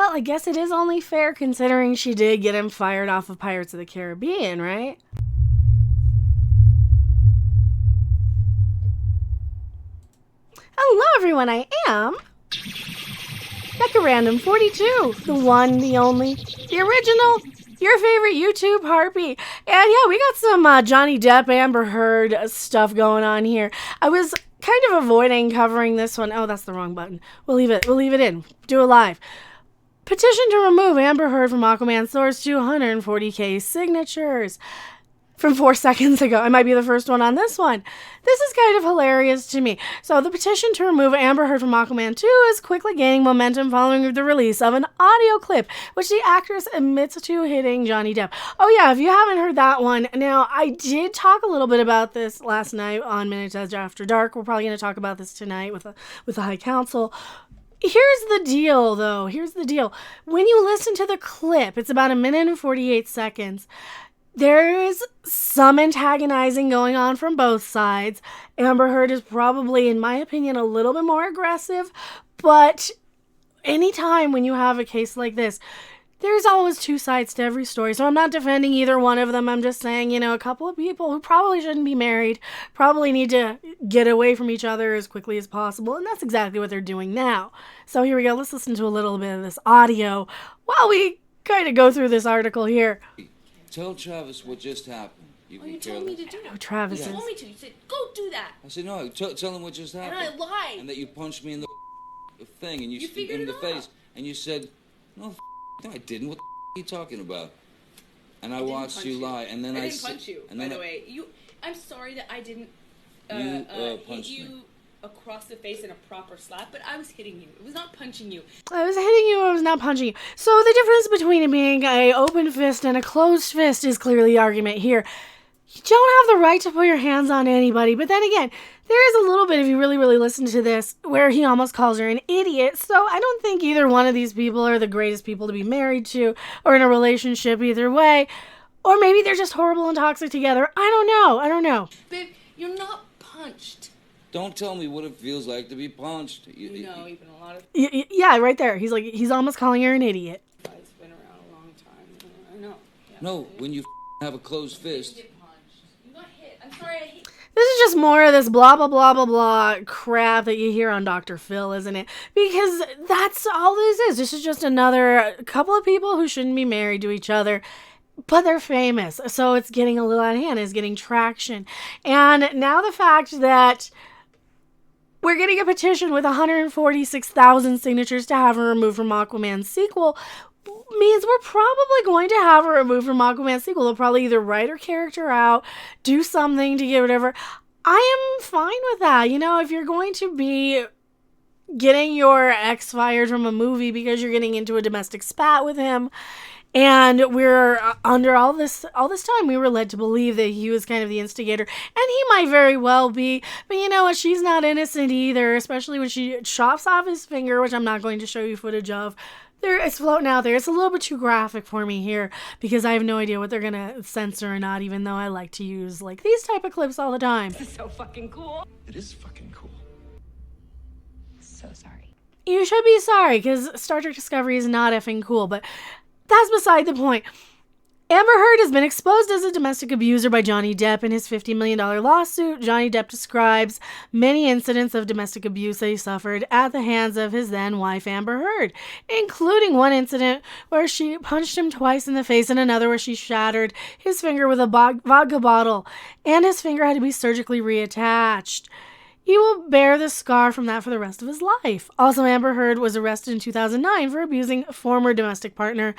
Well, I guess it is only fair considering she did get him fired off of Pirates of the Caribbean, right? Hello, everyone. I am Becca Random 42, the one, the only, the original, your favorite YouTube harpy. And yeah, we got some Johnny Depp, Amber Heard stuff going on here. I was kind of avoiding covering this one. Oh, that's the wrong button. We'll leave it in. Do it live. Petition to remove Amber Heard from Aquaman soars 240K signatures. From 4 seconds ago. I might be the first one on this one. This is kind of hilarious to me. So the petition to remove Amber Heard from Aquaman 2 is quickly gaining momentum following the release of an audio clip, which the actress admits to hitting Johnny Depp. Oh yeah, if you haven't heard that one, now I did talk a little bit about this last night on Minutes After Dark. We're probably going to talk about this tonight with the High Council. Here's the deal, though. Here's the deal. When you listen to the clip, it's about 1 minute and 48 seconds. There is some antagonizing going on from both sides. Amber Heard is probably, in my opinion, a little bit more aggressive. But anytime when you have a case like this, there's always two sides to every story. So I'm not defending either one of them. I'm just saying, a couple of people who probably shouldn't be married probably need to get away from each other as quickly as possible. And that's exactly what they're doing now. So here we go. Let's listen to a little bit of this audio while we kind of go through this article here. Tell Travis what just happened. You told me to do it. Travis You told me to. You said, go do that. I said, no, tell him what just happened. And I lied. And that you punched me in the thing and You figured in it the out. face. And you said, no, I didn't. What are you talking about? And I watched you lie. And then I didn't punch you, by the way. I'm sorry that I didn't hit punched you me across the face in a proper slap, but I was hitting you. It was not punching you. I was hitting you, I was not punching you. So the difference between it being an open fist and a closed fist is clearly the argument here. You don't have the right to put your hands on anybody, but then again, there is a little bit, if you really, really listen to this, where he almost calls her an idiot. So I don't think either one of these people are the greatest people to be married to or in a relationship either way. Or maybe they're just horrible and toxic together. I don't know. Babe, you're not punched. Don't tell me what it feels like to be punched. Even a lot of... Yeah, right there. He's almost calling her an idiot. It's been around a long time. I know. Yeah. No, when you have a closed fist. You get punched. You got hit. I'm sorry I hit. This is just more of this blah, blah, blah, blah, blah crap that you hear on Dr. Phil, isn't it? Because that's all this is. This is just another couple of people who shouldn't be married to each other. But they're famous, so it's getting a little out of hand. It's getting traction. And now the fact that we're getting a petition with 146,000 signatures to have her removed from Aquaman's sequel means we're probably going to have her removed from Aquaman's sequel. They'll probably either write her character out, do something to get rid of her. I am fine with that. If you're going to be getting your ex fired from a movie because you're getting into a domestic spat with him, and we're under all this time, we were led to believe that he was kind of the instigator, and he might very well be. But you know what? She's not innocent either, especially when she chops off his finger, which I'm not going to show you footage of. It's floating out there. It's a little bit too graphic for me here because I have no idea what they're gonna censor or not. Even though I like to use these type of clips all the time. This is so fucking cool. It is fucking cool. So sorry. You should be sorry because Star Trek Discovery is not effing cool, but that's beside the point. Amber Heard has been exposed as a domestic abuser by Johnny Depp in his $50 million lawsuit. Johnny Depp describes many incidents of domestic abuse that he suffered at the hands of his then-wife Amber Heard, including one incident where she punched him twice in the face and another where she shattered his finger with a vodka bottle, and his finger had to be surgically reattached. He will bear the scar from that for the rest of his life. Also, Amber Heard was arrested in 2009 for abusing former domestic partner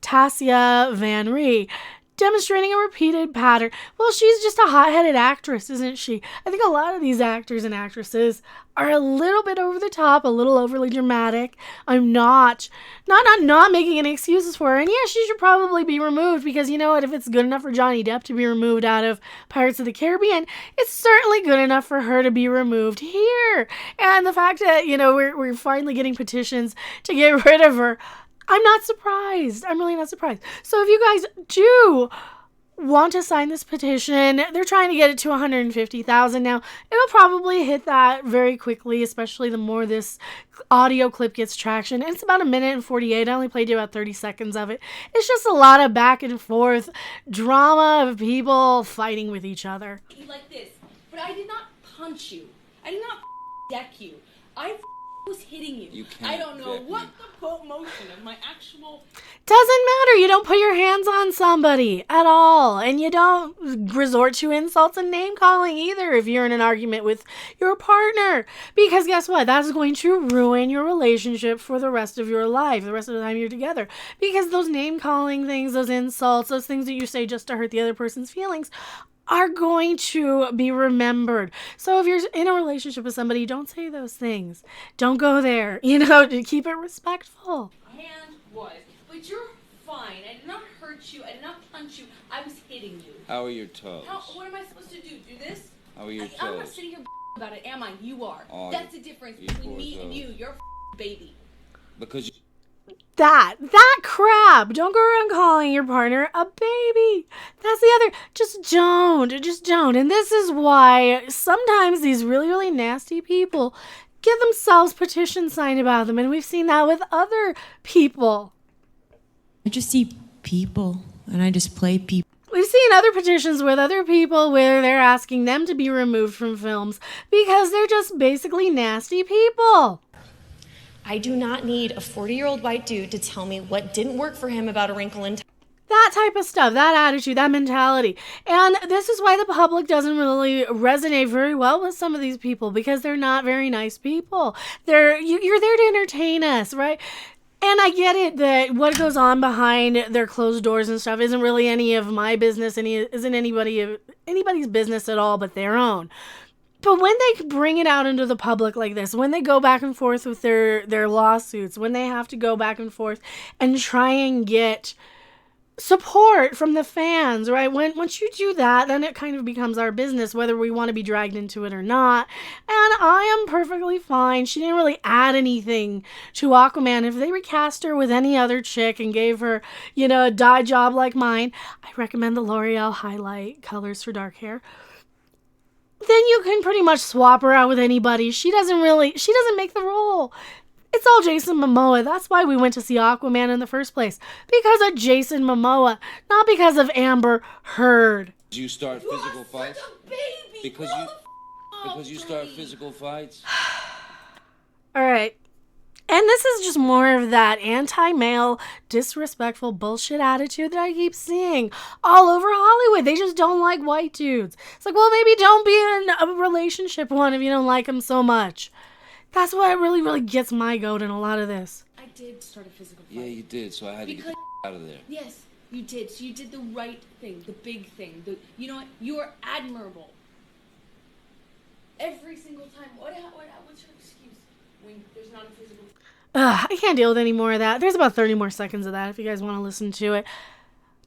Tassia Van Ree, demonstrating a repeated pattern. Well, she's just a hot-headed actress, isn't she? I think a lot of these actors and actresses are a little bit over the top, a little overly dramatic. I'm not making any excuses for her. And yeah, she should probably be removed because you know what? If it's good enough for Johnny Depp to be removed out of Pirates of the Caribbean, it's certainly good enough for her to be removed here. And the fact that, we're finally getting petitions to get rid of her, I'm not surprised. I'm really not surprised. So if you guys do want to sign this petition. They're trying to get it to 150,000 now. It'll probably hit that very quickly, especially the more this audio clip gets traction. And it's about 1:48. I only played you about 30 seconds of it. It's just a lot of back and forth drama of people fighting with each other. Like this, but I did not punch you. I did not deck you. I was hitting you. You can't I don't know deck what me. the motion of my actual. Doesn't matter. You don't put your hands on somebody at all. And you don't resort to insults and name calling either if you're in an argument with your partner. Because guess what? That's going to ruin your relationship for the rest of your life, the rest of the time you're together. Because those name calling things, those insults, those things that you say just to hurt the other person's feelings are going to be remembered. So if you're in a relationship with somebody, don't say those things. Don't go there. To keep it respectful. Hand was, but you're fine. I did not hurt you. I did not punch you. I was hitting you. How are your toes? What am I supposed to do? Do this? How are your I'm not toes? sitting here about it, am I? You are. Oh, That's the difference you between poor me and toes. you. You're a baby. Because you... That crap. Don't go around calling your partner a baby. That's the other. Just don't. And this is why sometimes these really, really nasty people get themselves petitions signed about them. And we've seen that with other people. I just see people and I just play people. We've seen other petitions with other people where they're asking them to be removed from films because they're just basically nasty people. I do not need a 40-year-old white dude to tell me what didn't work for him about a wrinkle in time. That type of stuff, that attitude, that mentality. And this is why the public doesn't really resonate very well with some of these people because they're not very nice people. You're there to entertain us, right? And I get it that what goes on behind their closed doors and stuff isn't really any of my business, isn't anybody's business at all but their own. But when they bring it out into the public like this, when they go back and forth with their lawsuits, when they have to go back and forth and try and get support from the fans, right? Once you do that, then it kind of becomes our business, whether we want to be dragged into it or not. And I am perfectly fine. She didn't really add anything to Aquaman. If they recast her with any other chick and gave her, a dye job like mine, I recommend the L'Oreal highlight colors for dark hair. Then you can pretty much swap her out with anybody. She doesn't make the role. It's all Jason Momoa. That's why we went to see Aquaman in the first place. Because of Jason Momoa, not because of Amber Heard. You start physical fights? Such a baby. Because you start physical fights? All right. And this is just more of that anti-male, disrespectful bullshit attitude that I keep seeing all over Hollywood. They just don't like white dudes. It's like, well, maybe don't be in a relationship with one if you don't like them so much. That's what really, really gets my goat in a lot of this. I did start a physical fight. Yeah, you did, so I had to get the out of there. Yes, you did. So you did the right thing, the big thing. You know what? You are admirable. Every single time. What's your excuse when there's not a physical fight? I can't deal with any more of that. There's about 30 more seconds of that if you guys want to listen to it.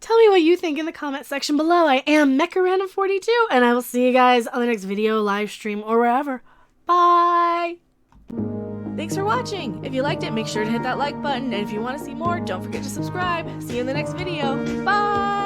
Tell me what you think in the comment section below. I am MechaRandom42, and I will see you guys on the next video, live stream, or wherever. Bye! Thanks for watching. If you liked it, make sure to hit that like button. And if you want to see more, don't forget to subscribe. See you in the next video. Bye!